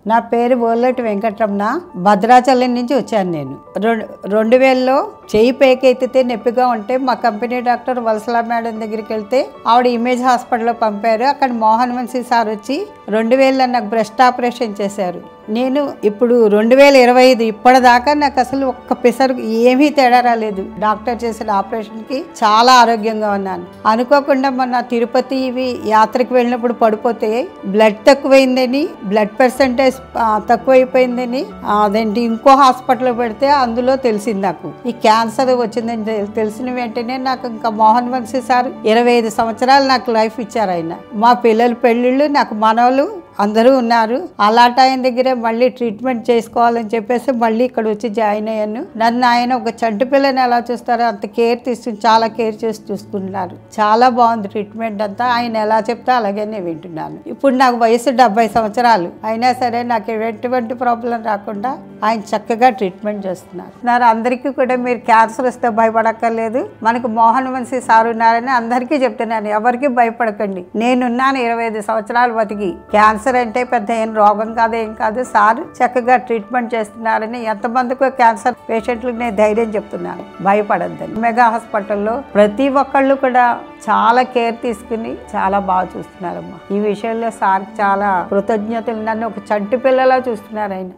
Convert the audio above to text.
నా పేరు బోల్లటి వెంకటరమణ. భద్రాచలం నుంచి వచ్చాను నేను. 2000లో చెయ్యి పేకెత్తితే నొప్పిగా ఉంటే మా కంపెనీ డాక్టర్ వలసల మేడం దగ్గరికి వెళ్తే ఆవిడ ఇమేజ్ హాస్పిటల్లో పంపారు. అక్కడ మోహన్ వంశీ సార్ వచ్చి 2000లో నాకు బ్రెస్ట్ ఆపరేషన్ చేశారు. నేను ఇప్పుడు 2025 ఇప్పటిదాకా నాకు అసలు ఒక్క పిసరు ఏమీ తేడా రాలేదు. డాక్టర్ చేసిన ఆపరేషన్కి చాలా ఆరోగ్యంగా ఉన్నాను. అనుకోకుండా మొన్న తిరుపతి యాత్రకు వెళ్ళినప్పుడు పడిపోతే బ్లడ్ తక్కువైందని, బ్లడ్ పర్సంటేజ్ తక్కువైపోయిందని అదేంటి ఇంకో హాస్పిటల్లో పెడితే అందులో తెలిసింది నాకు ఈ క్యాన్సర్ వచ్చిందని. తెలిసిన వెంటనే నాకు ఇంకా మోహన్ వంశీ సార్ 25 సంవత్సరాలు నాకు లైఫ్ ఇచ్చారు. ఆయన మా పిల్లల పెళ్ళిళ్ళు, నాకు మనవలు అందరూ ఉన్నారు. అలాంటి ఆయన దగ్గరే మళ్ళీ ట్రీట్మెంట్ చేసుకోవాలని చెప్పేసి మళ్ళీ ఇక్కడ వచ్చి జాయిన్ అయ్యాను. నన్ను ఆయన ఒక చంటి పిల్లని ఎలా చూస్తారో అంత కేర్ తీసుకుని చాలా కేర్ చేసి చూసుకుంటున్నారు. చాలా బాగుంది ట్రీట్మెంట్ అంతా. ఆయన ఎలా చెప్తే అలాగే నేను వింటున్నాను. ఇప్పుడు నాకు వయసు 70 సంవత్సరాలు అయినా సరే నాకు ఎటువంటి ప్రాబ్లం రాకుండా ఆయన చక్కగా ట్రీట్మెంట్ చేస్తున్నారు. అందరికీ కూడా మీరు క్యాన్సర్ వస్తే భయపడక్కర్లేదు, మనకు మోహన్ వంశీ సార్ ఉన్నారని అందరికీ చెప్తున్నాను. ఎవరికి భయపడకండి. నేనున్నాను 25 సంవత్సరాలు బతికి. క్యాన్సర్ అంటే పెద్ద ఏం రోగం కాదు, ఏం కాదు. సార్ చక్కగా ట్రీట్మెంట్ చేస్తున్నారని ఎంతమందికో క్యాన్సర్ పేషెంట్లకు నేను ధైర్యం చెప్తున్నాను, భయపడద్దని. మెగా హాస్పిటల్లో ప్రతి ఒక్కళ్ళు కూడా చాలా కేర్ తీసుకుని చాలా బాగా చూస్తున్నారమ్మా. ఈ విషయంలో సార్ చాలా కృతజ్ఞతలు. నన్ను ఒక చంటి పిల్లలా చూస్తున్నారు ఆయన.